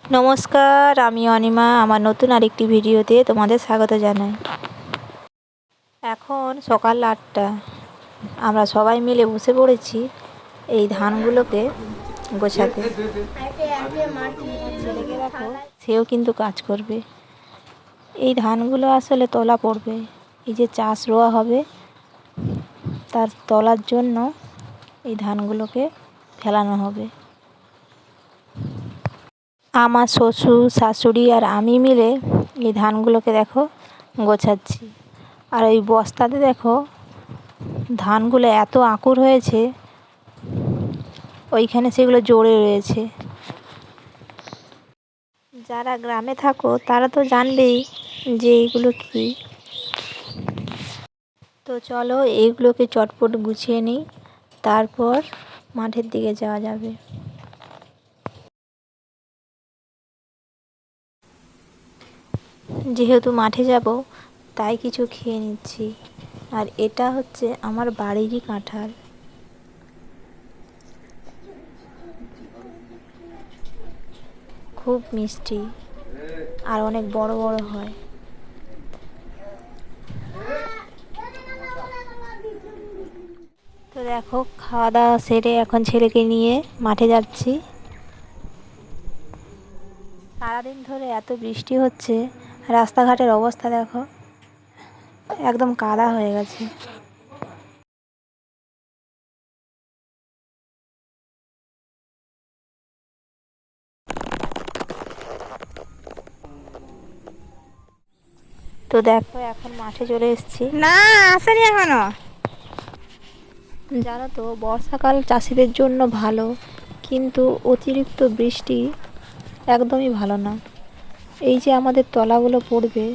নমস্কার, আমি অনিমা। আমার নতুন আরেকটি ভিডিওতে তোমাদের স্বাগত জানাই। এখন সকাল 8টা। আমরা সবাই মিলে বসে পড়েছি এই ধানগুলোকে গোছাতে। ছেলেকে দেখো, সেও কিন্তু কাজ করবে। এই ধানগুলো আসলে তলা পড়বে, এই যে চাষ রোয়া হবে তার তলার জন্য এই ধানগুলোকে ফেলানো হবে। আমার শ্বশুর, শাশুড়ি আর আমি মিলে এই ধানগুলোকে দেখো গোছাচ্ছি। আর ওই বস্তাতে দেখো ধানগুলো এত আঁকুড় হয়েছে, ওইখানে সেগুলো জড়ে রয়েছে। যারা গ্রামে থাকো তারা তো জানবেই যে এইগুলো কী। তো চলো এইগুলোকে চটপট গুছিয়ে নিই, তারপর মাঠের দিকে যাওয়া যাবে। যেহেতু মাঠে যাব তাই কিছু খেয়ে নিচ্ছি। আর এটা হচ্ছে আমার বাড়িরই কাঁঠাল। খুব মিষ্টি আর অনেক বড় বড় হয়। তো দেখো, খাওয়া দাওয়া সেরে এখন ছেলেকে নিয়ে মাঠে যাচ্ছি। সারাদিন ধরে এত বৃষ্টি হচ্ছে, রাস্তাঘাটের অবস্থা দেখো একদম কাদা হয়ে গেছে। তো দেখো এখন মাঠে চলে এসেছি। না আসেনি এখনো। জানো তো বর্ষাকাল চাষিদের জন্য ভালো, কিন্তু অতিরিক্ত বৃষ্টি একদমই ভালো না। এই যে আমাদের তলাগুলো পড়বে,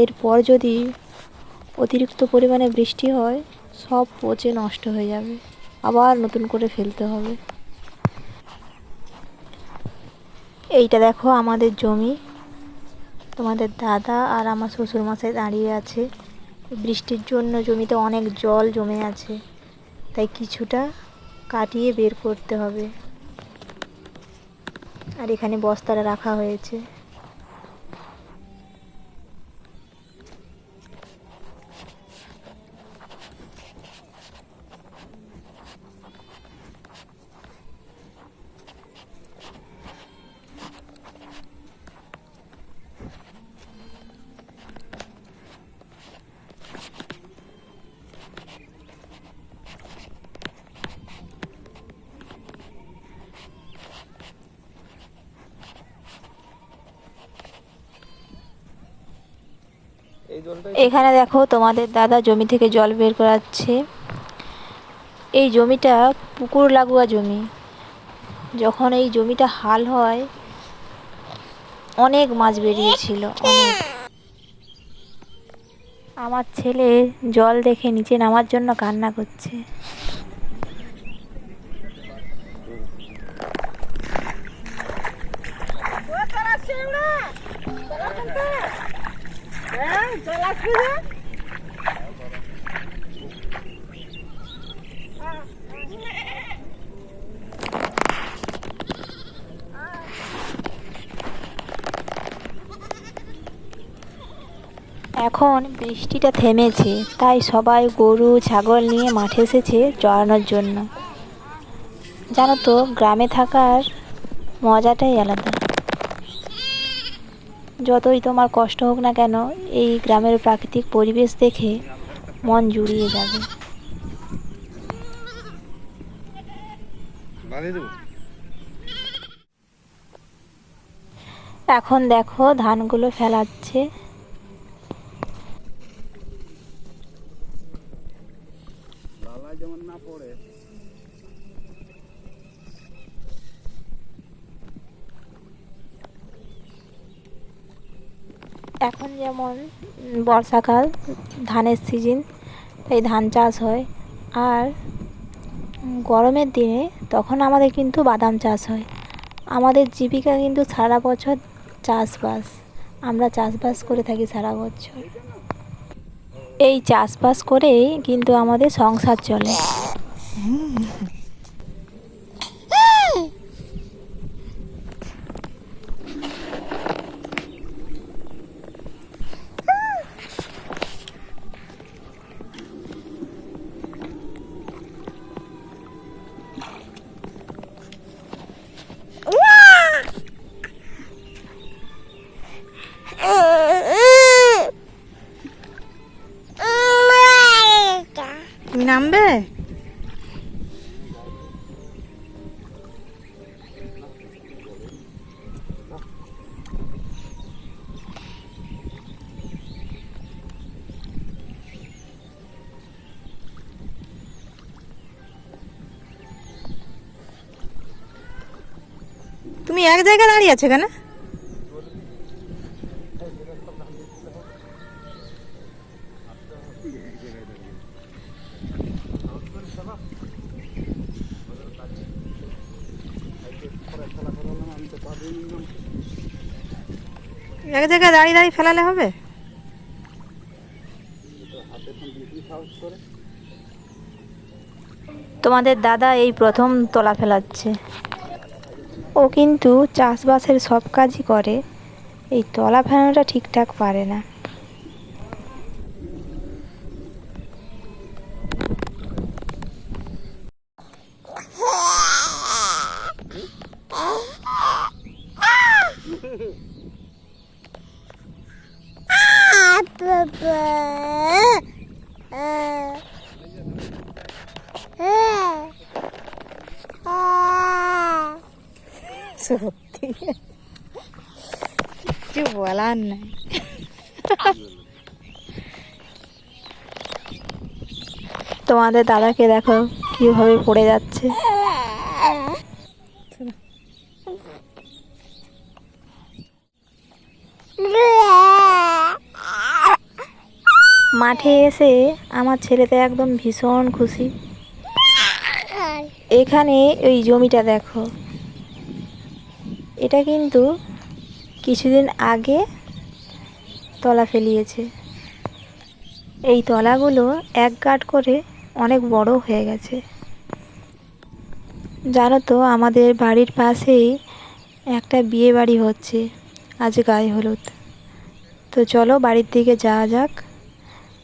এরপর যদি অতিরিক্ত পরিমাণে বৃষ্টি হয় সব পচে নষ্ট হয়ে যাবে, আবার নতুন করে ফেলতে হবে। এইটা দেখো আমাদের জমি। তোমাদের দাদা আর আমার শ্বশুরমশাই দাঁড়িয়ে আছে। বৃষ্টির জন্য জমিতে অনেক জল জমে আছে, তাই কিছুটা কাটিয়ে বের করতে হবে। আর এখানে বস্তাটা রাখা হয়েছে। এখানে দেখো তোমাদের দাদা জমি থেকে জল বের করাচ্ছে। এই জমিটা পুকুর লাগোয়া জমি। যখন এই জমিটা হাল হয় অনেক মাছ বেরিয়েছিল, অনেক। আমার ছেলে জল দেখে নিচে নামার জন্য কান্না করছে। এখন বৃষ্টিটা থেমেছে, তাই সবাই গরু ছাগল নিয়ে মাঠে এসেছে চড়ানোর জন্য। জানো তো গ্রামে থাকার মজাটাই আলাদা। যতই তোমার কষ্ট হোক না কেন, এই গ্রামের প্রাকৃতিক পরিবেশ দেখে মন জুড়িয়ে যাবে। এখন দেখো ধানগুলো ফেলাচ্ছে। এখন যেমন বর্ষাকাল, ধানের সিজন, তাই ধান চাষ হয়। আর গরমের দিনে তখন আমাদের কিন্তু বাদাম চাষ হয়। আমাদের জীবিকা কিন্তু সারা বছর চাষবাস। আমরা চাষবাস করে থাকি সারা বছর। এই চাষবাস করেই কিন্তু আমাদের সংসার চলে। তুমি এক জায়গায় দাঁড়িয়ে আছো কেন? এক জায়গায় দাঁড়িয়ে দাঁড়িয়ে ফেলালে হবে? তোমাদের দাদা এই প্রথম তলা ফেলাচ্ছে। ও কিন্তু চাষবাসের সব কাজই করে, এই তলা ফেলানোটা ঠিকঠাক পারে না। সত্যি কিছু বলার নাই। তোমাদের দাদাকে দেখো কিভাবে পড়ে যাচ্ছে। মাঠে এসে আমার ছেলেটা একদম ভীষণ খুশি। এখানে ওই জমিটা দেখো, এটা কিন্তু কিছুদিন আগে তলা ফেলিয়েছে। এই তলাগুলো এক গাঁট করে অনেক বড় হয়ে গেছে। জানো তো আমাদের বাড়ির পাশেই একটা বিয়ে বাড়ি হচ্ছে, আজ গায়ে হলুদ। তো চলো বাড়ির দিকে যাওয়া যাক।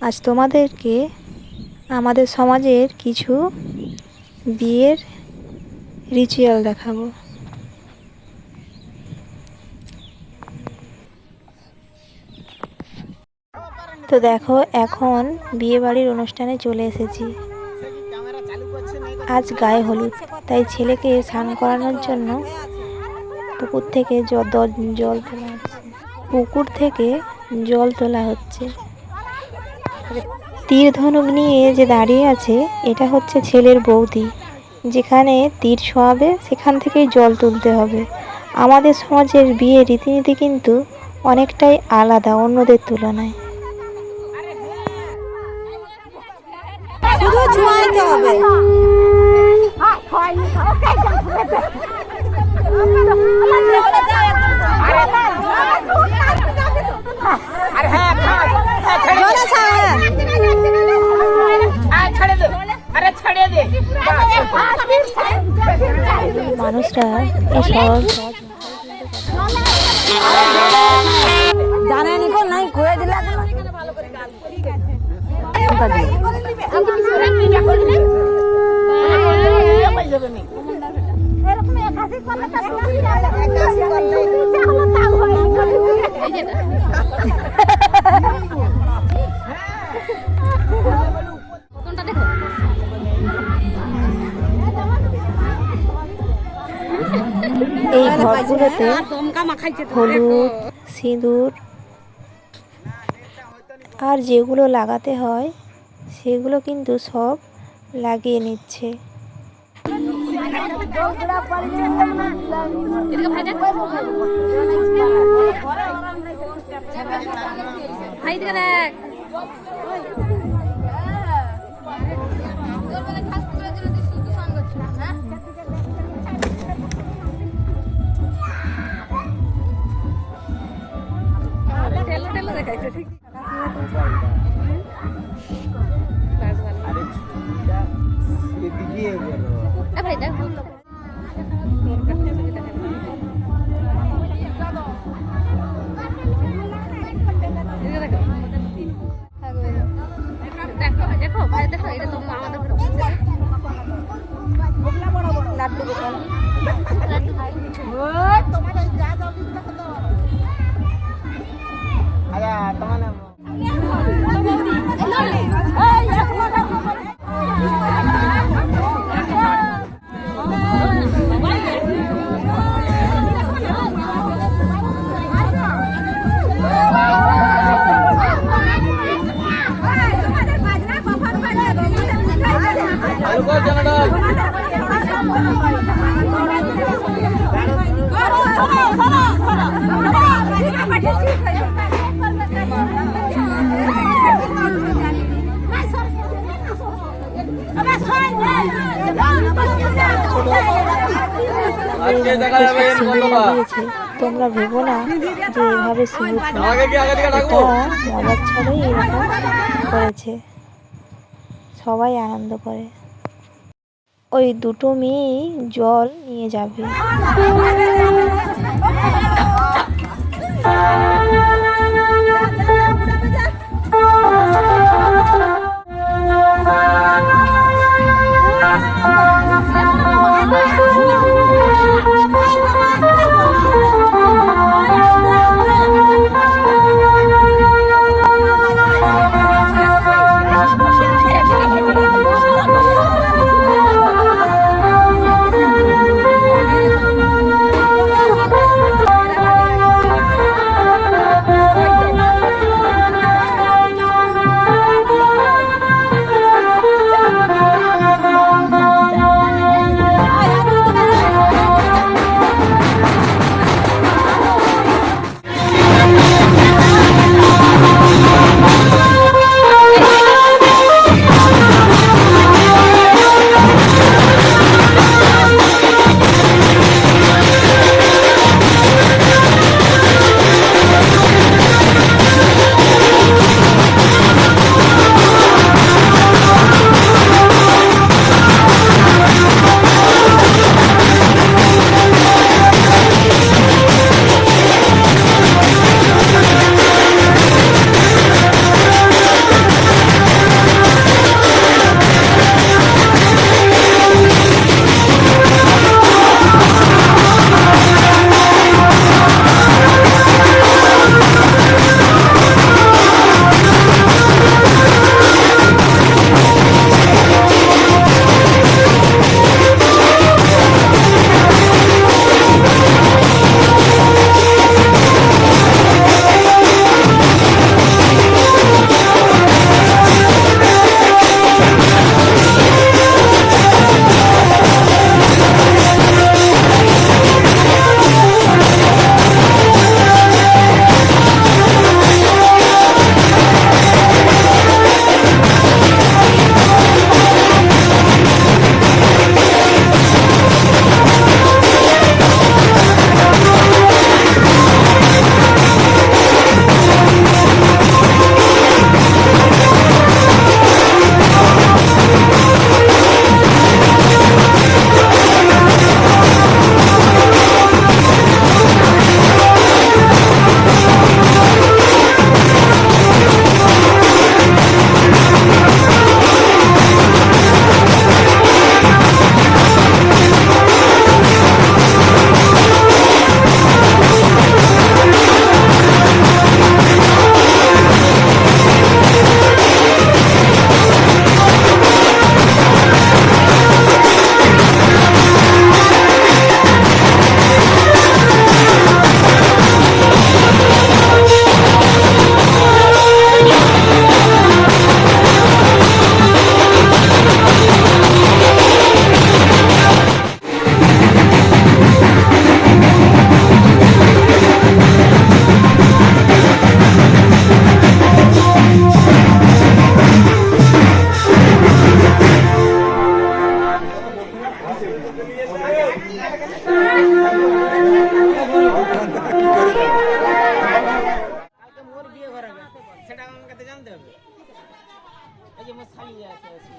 আজ তোমাদেরকে আমাদের সমাজের কিছু বিয়ের রিচুয়াল দেখাবো। তো দেখো এখন বিয়ে বাড়ির অনুষ্ঠানে চলে এসেছি। আজ গায়ে হলুদ, তাই ছেলেকে স্নান করানোর জন্য পুকুর থেকে জল তোলা হচ্ছে। তীর ধনুক নিয়ে যে দাঁড়িয়ে আছে এটা হচ্ছে ছেলের বৌদি। যেখানে তীর ছোঁয়াবে সেখান থেকেই জল তুলতে হবে। আমাদের সমাজের বিয়ে রীতিনীতি কিন্তু অনেকটাই আলাদা অন্যদের তুলনায়। শুধু ছোঁয়াইতে হবে। মানুষরা এসব জানেন এখন নাই ঘুরে দিলে এই ঘরগুলোতে হলুদ, সিঁদুর আর যেগুলো লাগাতে হয় সেগুলো কিন্তু সব লাগিয়ে নিচ্ছে। Halo, দিয়েছে, তোমরা ভেবো না যে এভাবে সিঁদুর এটা মজার ছলেই এরকম করেছে, সবাই আনন্দ করে। ওই দুটো মেয়েই জল নিয়ে যাবে।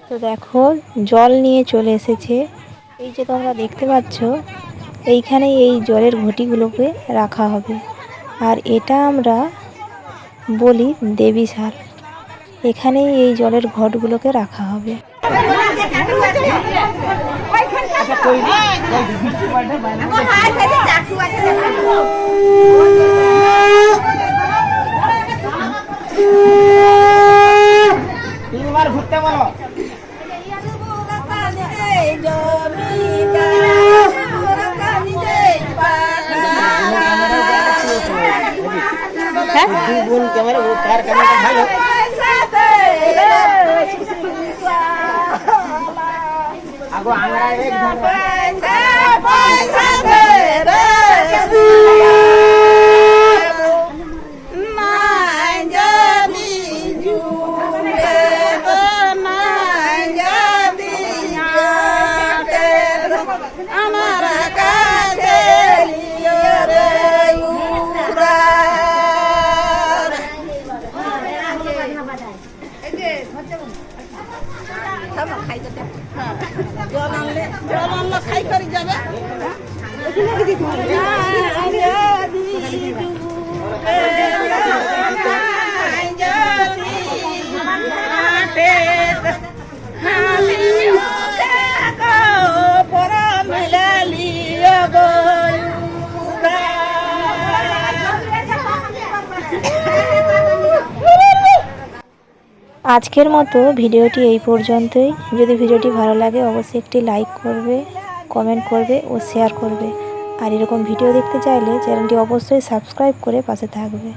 তো দেখো জল নিয়ে চলে এসেছে, এই যে তোমরা দেখতে পাচ্ছ এইখানে এই জলের ঘটিগুলোকে রাখা হবে, আর এটা আমরা বলি দেবী শাল, এখানেই এই জলের ঘটগুলোকে রাখা হবে। ঘুরতে বলো ক্যামেরা ভালো আগো আমরা আমার কাছে লিও রে উদার। জল আনলে খাই করে যাবে। আজকের মতো ভিডিওটি এই পর্যন্তই। যদি ভিডিওটি ভালো লাগে অবশ্যই একটি লাইক করবে, কমেন্ট করবে ও শেয়ার করবে। আর এরকম ভিডিও দেখতে চাইলে চ্যানেলটি অবশ্যই সাবস্ক্রাইব করে পাশে থাকবে।